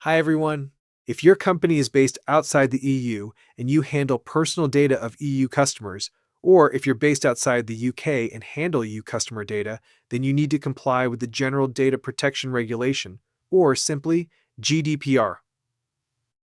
Hi everyone. If your company is based outside the EU and you handle personal data of EU customers, or if you're based outside the UK and handle EU customer data, then you need to comply with the General Data Protection Regulation, or simply GDPR.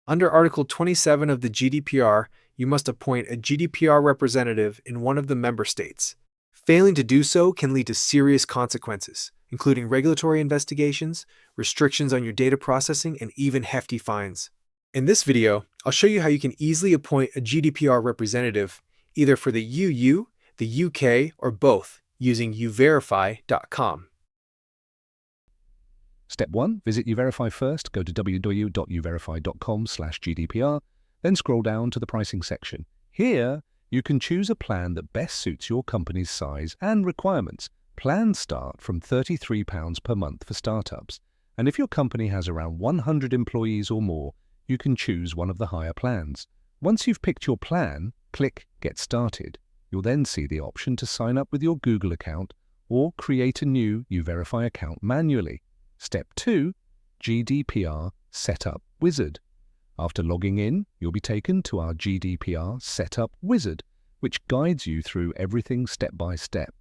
Under Article 27 of the GDPR, you must appoint a GDPR representative in one of the member states. Failing to do so can lead to serious consequences, including regulatory investigations, restrictions on your data processing, and even hefty fines. In this video, I'll show you how you can easily appoint a GDPR representative, either for the EU, the UK, or both, using Euverify.com. Step 1. Visit Euverify first. Go to www.euverify.com/GDPR, then scroll down to the pricing section. Here, you can choose a plan that best suits your company's size and requirements. Plans start from £33 per month for startups, and if your company has around 100 employees or more, you can choose one of the higher plans. Once you've picked your plan, click Get Started. You'll then see the option to sign up with your Google account or create a new Euverify account manually. Step 2. GDPR Setup Wizard. After logging in, you'll be taken to our GDPR Setup Wizard, which guides you through everything step by step.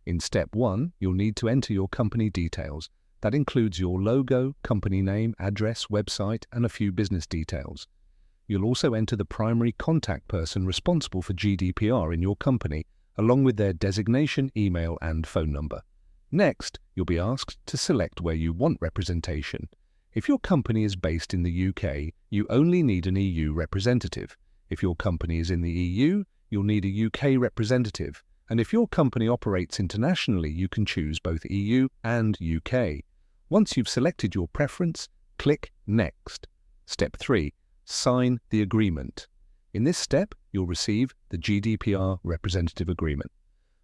In Step 1, you'll need to enter your company details. That includes your logo, company name, address, website, and a few business details. You'll also enter the primary contact person responsible for GDPR in your company, along with their designation, email, and phone number. Next, you'll be asked to select where you want representation. If your company is based in the UK, you only need an EU representative. If your company is in the EU, you'll need a UK representative. And if your company operates internationally, you can choose both EU and UK. Once you've selected your preference, click Next. Step 3. Sign the agreement. In this step, you'll receive the GDPR Representative Agreement.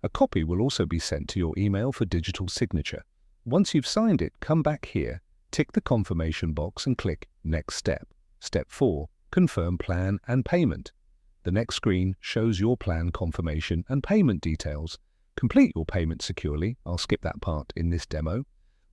A copy will also be sent to your email for digital signature. Once you've signed it, come back here, tick the confirmation box and click Next Step. Step 4. Confirm plan and payment. The next screen shows your plan confirmation and payment details. Complete your payment securely. I'll skip that part in this demo.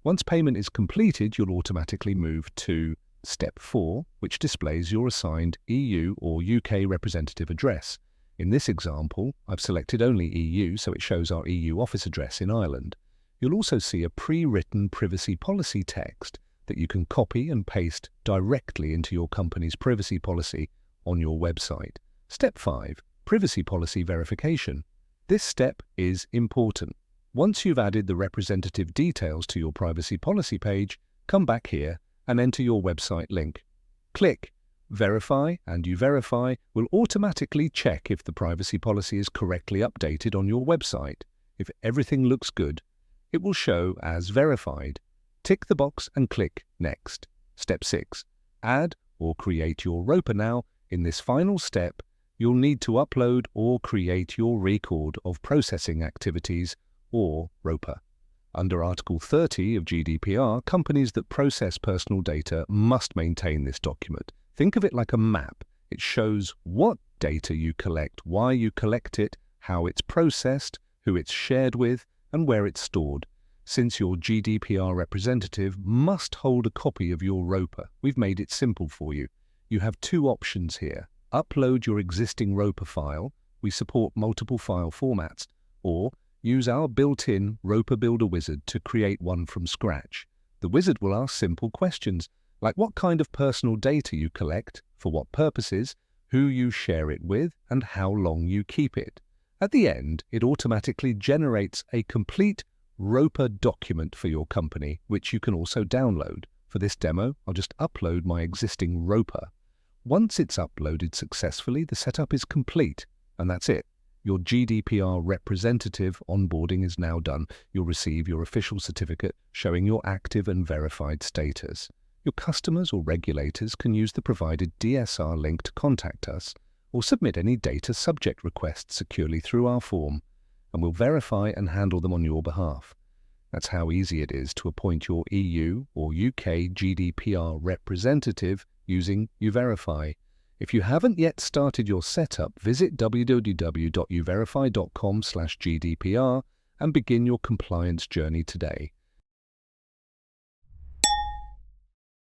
Once payment is completed, you'll automatically move to Step 4, which displays your assigned EU or UK representative address. In this example, I've selected only EU, so it shows our EU office address in Ireland. You'll also see a pre-written privacy policy text that you can copy and paste directly into your company's privacy policy on your website. Step 5. Privacy Policy Verification. This step is important. Once you've added the representative details to your privacy policy page, come back here and enter your website link. Click Verify, and Euverify will automatically check if the privacy policy is correctly updated on your website. If everything looks good, it will show as verified. Tick the box and click Next. Step 6. Add or create your ROPA now. In this final step, you'll need to upload or create your record of processing activities, or ROPA. Under Article 30 of GDPR, companies that process personal data must maintain this document. Think of it like a map. It shows what data you collect, why you collect it, how it's processed, who it's shared with, and where it's stored. Since your GDPR representative must hold a copy of your ROPA, we've made it simple for you. You have two options here. Upload your existing ROPA file. We support multiple file formats. Or use our built-in ROPA Builder wizard to create one from scratch. The wizard will ask simple questions, like what kind of personal data you collect, for what purposes, who you share it with, and how long you keep it. At the end, it automatically generates a complete ROPA document for your company, which you can also download. For this demo, I'll just upload my existing ROPA. Once it's uploaded successfully, the setup is complete, and that's it. Your GDPR representative onboarding is now done. You'll receive your official certificate showing your active and verified status. Your customers or regulators can use the provided DSR link to contact us or submit any data subject requests securely through our form, and we'll verify and handle them on your behalf. That's how easy it is to appoint your EU or UK GDPR representative using Euverify. If you haven't yet started your setup, visit www.euverify.com/GDPR and begin your compliance journey today.